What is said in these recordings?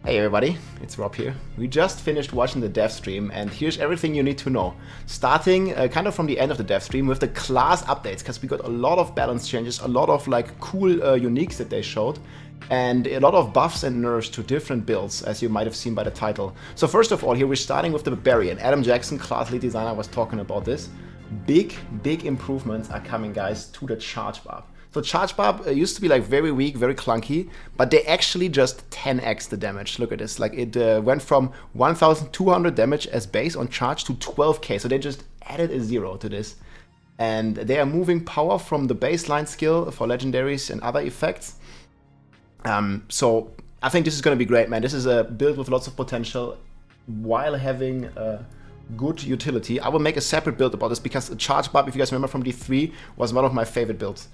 Hey everybody, it's Rob here. We just finished watching the dev stream and here's everything you need to know. Starting kind of from the end of the dev stream with the class updates, because we got a lot of balance changes, a lot of like cool uniques that they showed, and a lot of buffs and nerfs to different builds, as you might have seen by the title. So first of all, here we're starting with the Barbarian. Adam Jackson, class lead designer, was talking about this. Big improvements are coming, guys, to the charge Barb. So charge Barb used to be like very weak, very clunky, but they actually just 10x the damage. Look at this, like it went from 1200 damage as base on charge to 12k, so they just added a 0 to this. And they are moving power from the baseline skill for legendaries and other effects. So I think this is going to be great, man. This is a build with lots of potential while having good utility. I will make a separate build about this because charge Barb, if you guys remember from D3, was one of my favorite builds.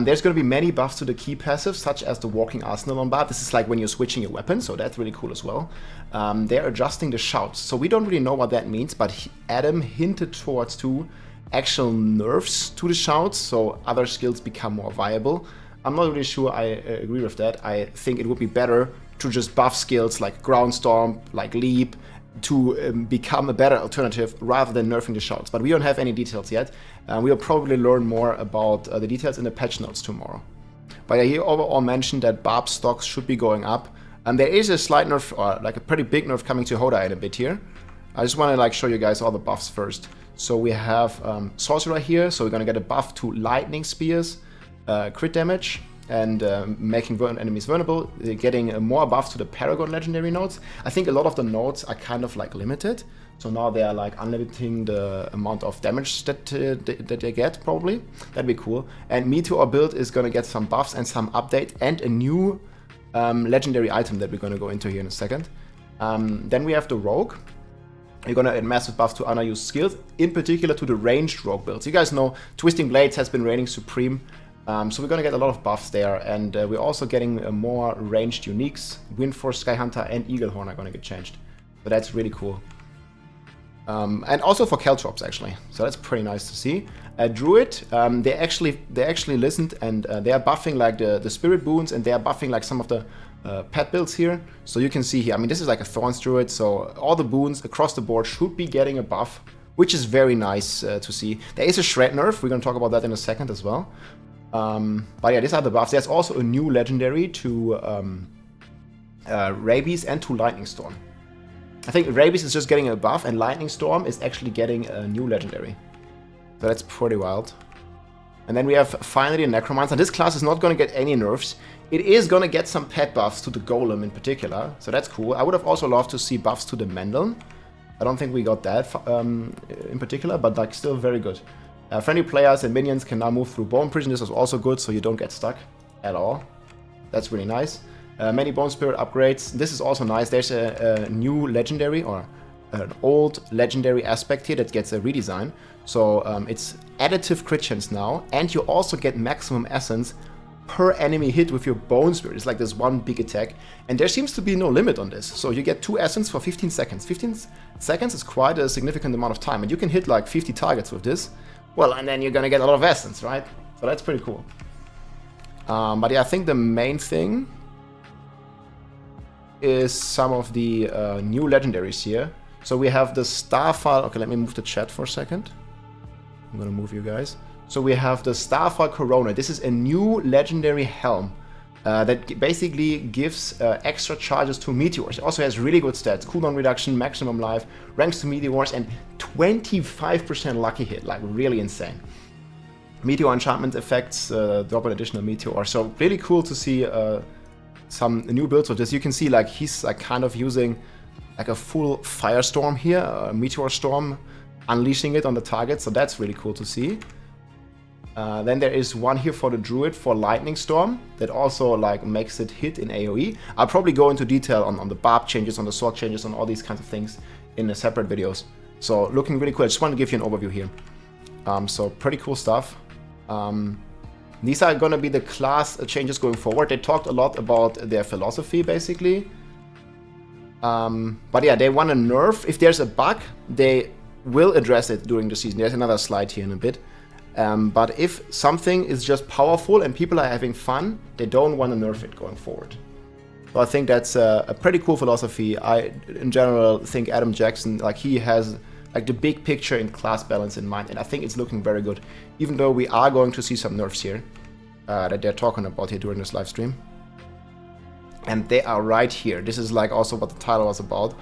There's going to be many buffs to the key passive, such as the walking arsenal on Barb. This is like when you're switching your weapon, so that's really cool as well. They're adjusting the shouts, so we don't really know what that means, but Adam hinted towards two actual nerfs to the shouts, so other skills become more viable. I'm not really sure I agree with that. I think it would be better to just buff skills like ground storm, like leap, to become a better alternative rather than nerfing the shouts. But we don't have any details yet. We'll probably learn more about the details in the patch notes tomorrow. But he overall mentioned that Barb stocks should be going up. And there is a slight nerf, or like a pretty big nerf coming to Hoda in a bit here. I just want to like show you guys all the buffs first. So we have Sorcerer here, so we're going to get a buff to Lightning Spears, crit damage, and making enemies vulnerable, getting more buffs to the Paragon legendary nodes. I think a lot of the nodes are kind of like limited, so now they are like unlimiting the amount of damage that they get, probably. That'd be cool. And Meteor build is gonna get some buffs and some update and a new legendary item that we're gonna go into here in a second. Then we have the Rogue. You're gonna add massive buffs to unused skills, in particular to the ranged Rogue builds. You guys know Twisting Blades has been reigning supreme. So we're going to get a lot of buffs there, and we're also getting more ranged uniques. Windforce, Skyhunter, and Eaglehorn are going to get changed. So that's really cool. And also for Caltrops, actually. So that's pretty nice to see. Druid, they actually listened, and they are buffing like the Spirit Boons, and they are buffing like some of the pet builds here. So you can see here, I mean, this is like a Thorns Druid, so all the boons across the board should be getting a buff, which is very nice to see. There is a Shred nerf, we're going to talk about that in a second as well. But yeah, these are the buffs. There's also a new legendary to Rabies and to Lightning Storm. I think Rabies is just getting a buff, and Lightning Storm is actually getting a new legendary. So that's pretty wild. And then we have finally a Necromancer. This class is not going to get any nerfs. It is going to get some pet buffs to the Golem in particular, so that's cool. I would have also loved to see buffs to the Mendeln. I don't think we got that in particular, but like still very good. Friendly players and minions can now move through Bone Prison. This is also good, so you don't get stuck at all. That's really nice. Many Bone Spirit upgrades. This is also nice. There's a new legendary, or an old legendary aspect here that gets a redesign. So it's additive crit chance now, and you also get maximum essence per enemy hit with your Bone Spirit. It's like this one big attack, and there seems to be no limit on this. So you get 2 essence for 15 seconds. 15 seconds is quite a significant amount of time, and you can hit like 50 targets with this. Well, and then you're gonna get a lot of essence, right? So that's pretty cool. But yeah, I think the main thing is some of the new legendaries here. So we have the Starfall. Okay, let me move the chat for a second. I'm gonna move you guys. So we have the Starfall Corona. This is a new legendary helm that basically gives extra charges to meteors. It also has really good stats: cooldown reduction, maximum life, ranks to meteors, and 25% lucky hit. Like really insane. Meteor enchantment effects drop an additional meteor. So really cool to see some new builds of this. You can see like he's like kind of using like a full firestorm here, a meteor storm, unleashing it on the target. So that's really cool to see. Then there is one here for the Druid for Lightning Storm that also like makes it hit in AoE. I'll probably go into detail on the Barb changes, on the sword changes, on all these kinds of things in the separate videos. So looking really cool. I just want to give you an overview here. So pretty cool stuff. These are going to be the class changes going forward. They talked a lot about their philosophy basically. But yeah, they want to nerf. If there's a bug, they will address it during the season. There's another slide here in a bit. But if something is just powerful and people are having fun, they don't want to nerf it going forward. So I think that's a pretty cool philosophy. I, in general, think Adam Jackson, like he has like the big picture in class balance in mind, and I think it's looking very good. Even though we are going to see some nerfs here that they're talking about here during this live stream. And they are right here. This is like also what the title was about.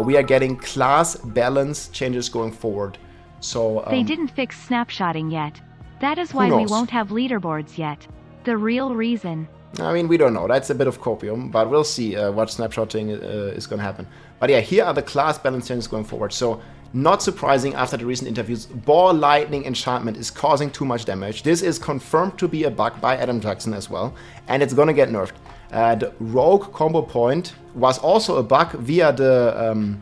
We are getting class balance changes going forward. So they didn't fix snapshotting yet. That is why we won't have leaderboards yet. The real reason. I mean, we don't know. That's a bit of copium, but we'll see what snapshotting is going to happen. But yeah, here are the class balance changes going forward. So not surprising after the recent interviews, Ball Lightning Enchantment is causing too much damage. This is confirmed to be a bug by Adam Jackson as well, and it's going to get nerfed. The Rogue combo point was also a bug via the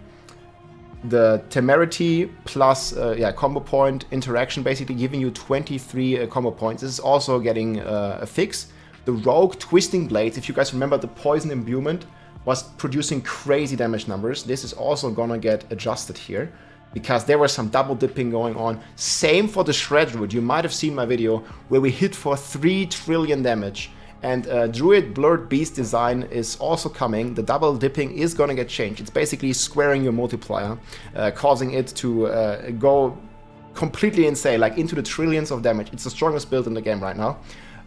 Temerity plus combo point interaction, basically giving you 23 combo points. This is also getting a fix. The Rogue Twisting Blades, if you guys remember, the Poison Imbuement was producing crazy damage numbers. This is also gonna get adjusted here because there was some double dipping going on. Same for the Shred Druid. You might have seen my video where we hit for 3 trillion damage. And Druid Blurred Beast design is also coming. The double dipping is gonna get changed. It's basically squaring your multiplier, causing it to go completely insane, like into the trillions of damage. It's the strongest build in the game right now.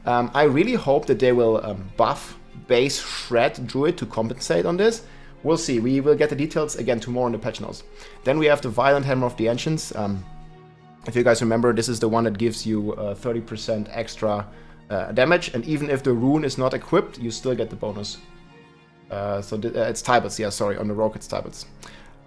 I really hope that they will buff base Shred Druid to compensate on this. We'll see. We will get the details again tomorrow in the patch notes. Then we have the Violent Hammer of the Ancients. If you guys remember, this is the one that gives you 30% extra damage, and even if the rune is not equipped, you still get the bonus. It's Tybots, yeah, sorry, on the Rogue it's Tybots.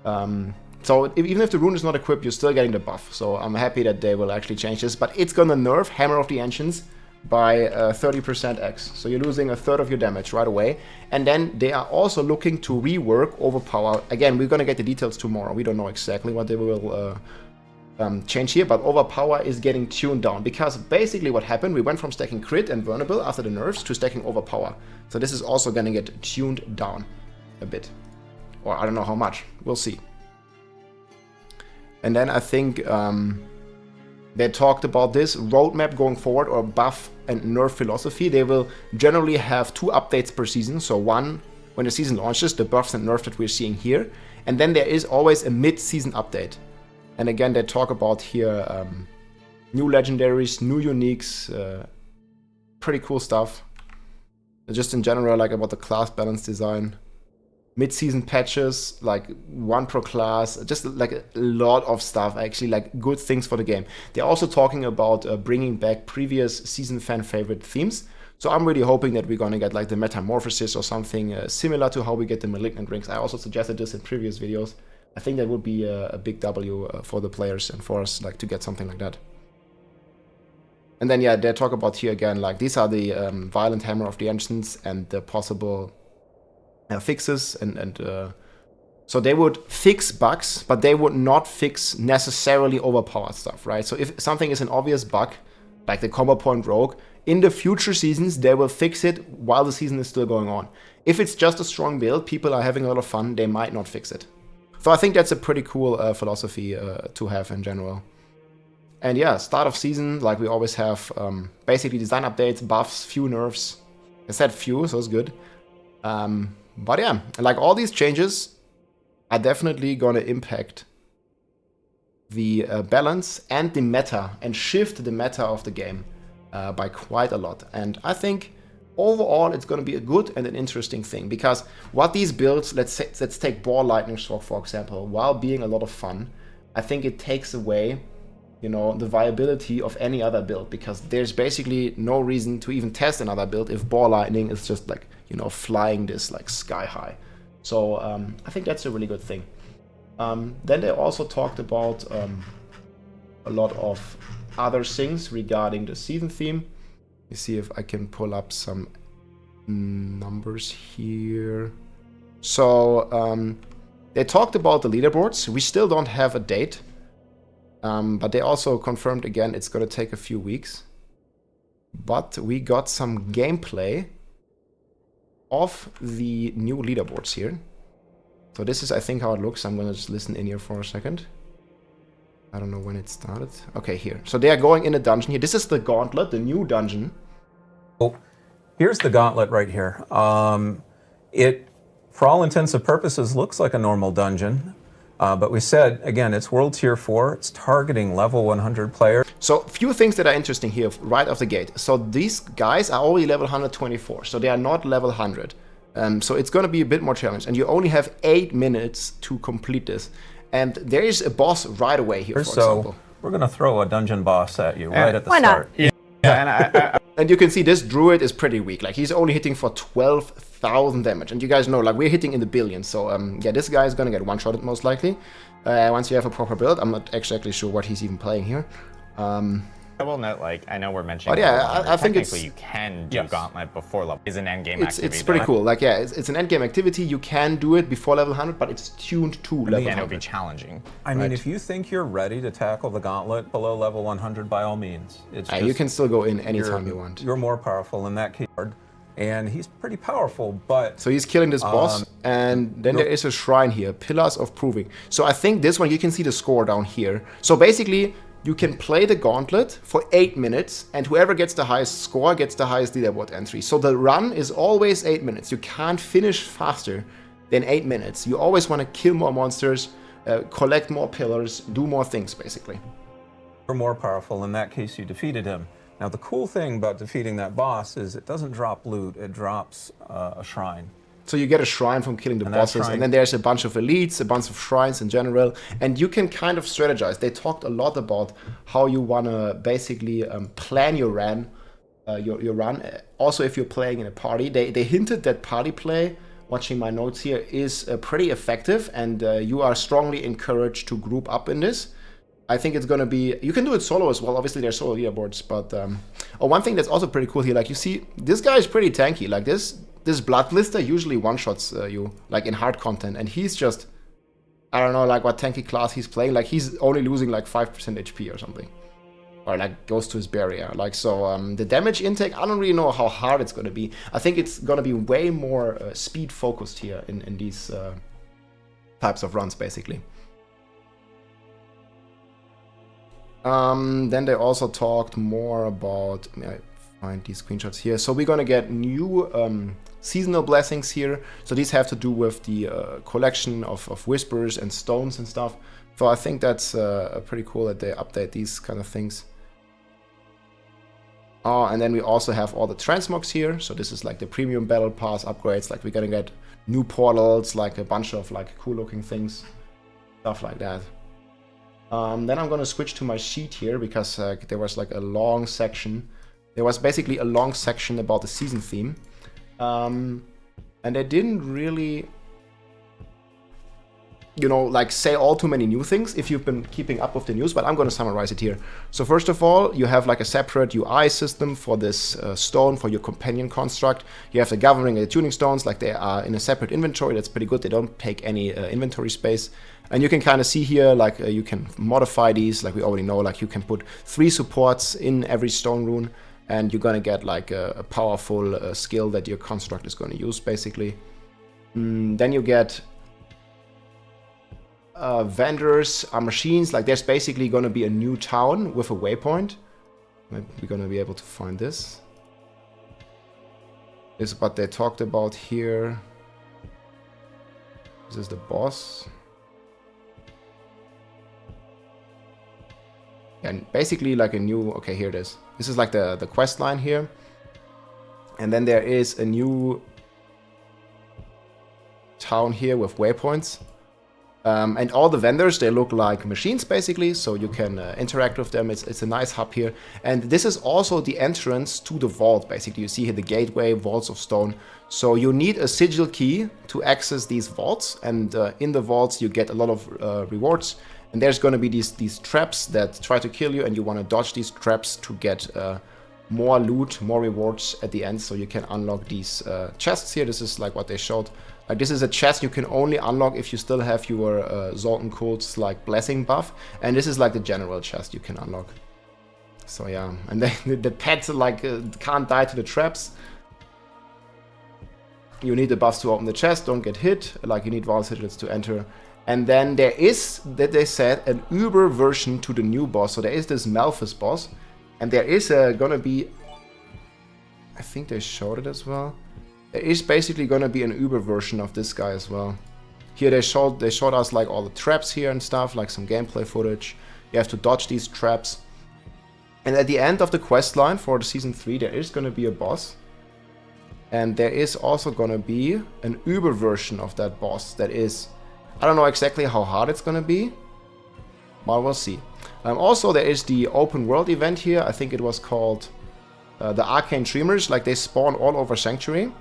Even if the rune is not equipped, you're still getting the buff. So I'm happy that they will actually change this, but it's gonna nerf Hammer of the Ancients by 30% X. So you're losing a third of your damage right away. And then they are also looking to rework Overpower. Again, we're gonna get the details tomorrow. We don't know exactly what they will change here, but Overpower is getting tuned down because basically what happened, we went from stacking Crit and Vulnerable after the nerfs to stacking Overpower. So this is also gonna get tuned down a bit. Or I don't know how much. We'll see. And then I think they talked about this roadmap going forward, or buff and nerf philosophy. They will generally have 2 updates per season. So one when the season launches, the buffs and nerfs that we're seeing here. And then there is always a mid-season update. And again, they talk about here new legendaries, new uniques, pretty cool stuff. Just in general, like about the class balance design. Mid-season patches, like 1 per class, just like a lot of stuff, actually, like good things for the game. They're also talking about bringing back previous season fan favorite themes. So I'm really hoping that we're gonna get like the Metamorphosis or something similar to how we get the Malignant Rings. I also suggested this in previous videos. I think that would be a big W for the players and for us, like, to get something like that. And then, yeah, they talk about here again, like, these are the Violent Hammer of the Ancients and the possible fixes. So they would fix bugs, but they would not fix necessarily overpowered stuff, right? So if something is an obvious bug, like the combo point Rogue, in the future seasons, they will fix it while the season is still going on. If it's just a strong build, people are having a lot of fun, they might not fix it. So I think that's a pretty cool philosophy to have in general. And yeah, start of season, like we always have, basically design updates, buffs, few nerfs. I said few, so it's good. But yeah, like all these changes are definitely gonna impact the balance and the meta, and shift the meta of the game by quite a lot. And I think overall, it's going to be a good and an interesting thing, because what these builds, let's take Ball Lightning Shock, for example, while being a lot of fun, I think it takes away, you know, the viability of any other build, because there's basically no reason to even test another build if Ball Lightning is just like, you know, flying this like sky high. So I think that's a really good thing. Then they also talked about a lot of other things regarding the season theme. Let me see if I can pull up some numbers here. So they talked about the leaderboards. We still don't have a date, but they also confirmed again it's going to take a few weeks. But we got some gameplay of the new leaderboards here. So this is, I think, how it looks. I'm going to just listen in here for a second. I don't know when it started. Okay, here. So they are going in a dungeon here. This is the Gauntlet, the new dungeon. Oh, here's the Gauntlet right here. It for all intents and purposes, looks like a normal dungeon. But we said, again, it's World Tier 4. It's targeting level 100 players. So a few things that are interesting here right off the gate. So these guys are only level 124, so they are not level 100. So it's going to be a bit more challenging. And you only have 8 minutes to complete this. And there is a boss right away here, for example. We're going to throw a dungeon boss at you right at the start. Yeah, and and you can see this druid is pretty weak. Like, he's only hitting for 12,000 damage. And you guys know, like, we're hitting in the billions. So, yeah, this guy is going to get one-shotted most likely. Once you have a proper build. I'm not exactly sure what he's even playing here. I will note, like, I know we're mentioning. But yeah, I think technically you can do Gauntlet before level. Is an end game activity. It's pretty cool. Like, yeah, it's an end game activity. You can do it before level 100, but it's tuned to level 100. And it'll be challenging. I mean, if you think you're ready to tackle the Gauntlet below level 100, by all means. It's just, you can still go in anytime you want. You're more powerful in that case. And he's pretty powerful, but... So he's killing this boss, and then there is a shrine here, Pillars of Proving. So I think this one, you can see the score down here. So basically, you can play the Gauntlet for 8 minutes, and whoever gets the highest score gets the highest leaderboard entry. So the run is always 8 minutes. You can't finish faster than 8 minutes. You always want to kill more monsters, collect more pillars, do more things, basically. You're more powerful. In that case, you defeated him. Now, the cool thing about defeating that boss is it doesn't drop loot, it drops a shrine. So you get a shrine from killing the bosses, and then there's a bunch of elites, a bunch of shrines in general, and you can kind of strategize. They talked a lot about how you want to basically plan your run. Also, if you're playing in a party, they hinted that party play, watching my notes here, is pretty effective, and you are strongly encouraged to group up in this. I think it's going to be... You can do it solo as well. Obviously, there's solo leaderboards, but... one thing that's also pretty cool here, like, you see, this guy is pretty tanky. Like, this Blood Blister usually one-shots you, like, in hard content, and he's just... I don't know, like, what tanky class he's playing. Like, he's only losing, like, 5% HP or something. Or, like, goes to his barrier. Like, so, the damage intake, I don't really know how hard it's going to be. I think it's going to be way more speed-focused here in these types of runs, basically. Then they also talked more about, let me find these screenshots here. So we're gonna get new seasonal blessings here. So these have to do with the collection of whispers and stones and stuff. So I think that's pretty cool that they update these kind of things. Oh, and then we also have all the transmogs here. So this is like the premium battle pass upgrades. Like we're gonna get new portals, like a bunch of like cool looking things, stuff like that. Then I'm going to switch to my sheet here because there was like a long section. There was basically a long section about the season theme. And they didn't really, you know, like say all too many new things if you've been keeping up with the news, but I'm going to summarize it here. So first of all, you have like a separate UI system for this stone, for your companion construct. You have the governing and the tuning stones, like they are in a separate inventory. That's pretty good. They don't take any inventory space. And you can kind of see here, like you can modify these, like we already know, like you can put 3 supports in every stone rune, and you're going to get like a powerful skill that your construct is going to use, basically. Then you get vendors, machines, like there's basically going to be a new town with a waypoint. Maybe we're going to be able to find this. This is what they talked about here. This is the boss. And basically like a new, okay, here it is. This is like the quest line here. And then there is a new town here with waypoints. And all the vendors, they look like machines basically, so you can interact with them. It's a nice hub here. And this is also the entrance to the vault, basically. You see here the gateway, vaults of stone. So you need a sigil key to access these vaults. And in the vaults, you get a lot of rewards. And there's going to be these traps that try to kill you, and you want to dodge these traps to get more loot, more rewards at the end, so you can unlock these chests here. This is like what they showed. Like this is a chest you can only unlock if you still have your Zoltan Cult's like blessing buff, and this is like the general chest you can unlock. So yeah, and then the pets like can't die to the traps. You need the buffs to open the chest, don't get hit, like you need Vault Sigils to enter. And then there is, that they said, an Uber version to the new boss. So there is this Malphus boss. And there is gonna be, I think they showed it as well. there is basically gonna be an Uber version of this guy as well. Here they showed us like all the traps here and stuff, like some gameplay footage. You have to dodge these traps. And at the end of the quest line for the Season 3, there is gonna be a boss. And there is also gonna be an Uber version of that boss that is, I don't know exactly how hard it's gonna be, but we'll see. Also, there is the open world event here. I think it was called the Arcane Dreamers. Like, they spawn all over Sanctuary.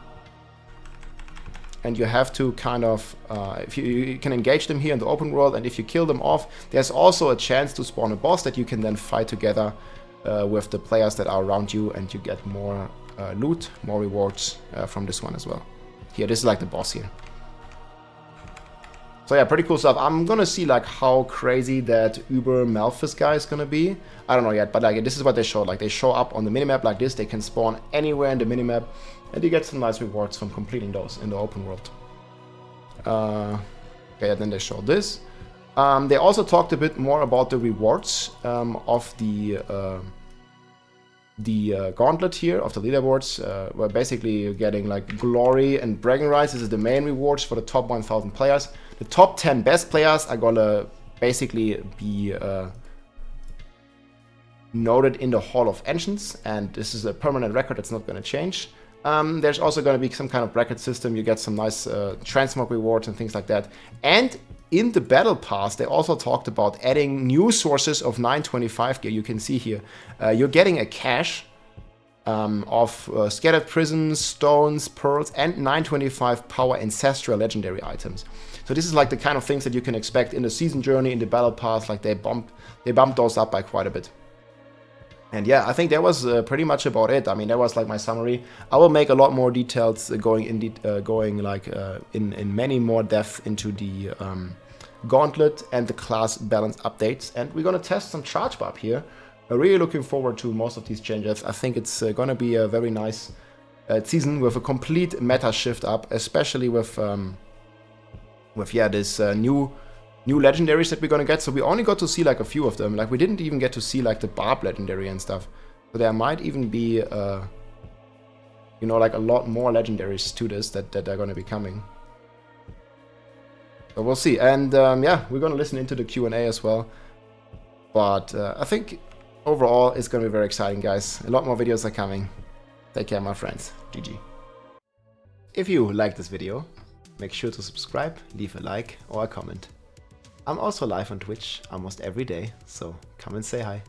And you have to kind of, if you can engage them here in the open world, and if you kill them off, there's also a chance to spawn a boss that you can then fight together with the players that are around you, and you get more loot, more rewards from this one as well. Here, this is like the boss here. So yeah, pretty cool stuff. I'm gonna see like how crazy that Uber Malphus guy is gonna be. I don't know yet, but like this is what they showed. Like, they show up on the minimap like this. They can spawn anywhere in the minimap, and you get some nice rewards from completing those in the open world. Okay, and then they showed this. They also talked a bit more about the rewards of the gauntlet here, of the leaderboards, where basically you're getting like glory and bragging rights. This is the main rewards for the top 1,000 players. The top 10 best players are gonna basically be noted in the Hall of Ancients, and this is a permanent record that's not gonna change. There's also gonna be some kind of bracket system. You get some nice transmog rewards and things like that. And in the Battle Pass, they also talked about adding new sources of 925 gear. You can see here, you're getting a cache of scattered prisms, stones, pearls, and 925 power ancestral legendary items. So this is like the kind of things that you can expect in the season journey, in the Battle Pass. Like, they bumped those up by quite a bit. And yeah, I think that was pretty much about it. I mean, that was like my summary. I will make a lot more details going in many more depth into the gauntlet and the class balance updates. And we're gonna test some charge barb here. I'm really looking forward to most of these changes. I think it's gonna be a very nice season with a complete meta shift up, especially with this new legendaries that we're gonna get. So we only got to see like a few of them. Like, we didn't even get to see like the Barb legendary and stuff. So there might even be, you know, like a lot more legendaries to this that are gonna be coming. So we'll see. And yeah, we're gonna listen into the Q&A as well. But I think overall it's gonna be very exciting, guys. A lot more videos are coming. Take care, my friends. GG. If you like this video, make sure to subscribe, leave a like or a comment. I'm also live on Twitch almost every day, so come and say hi.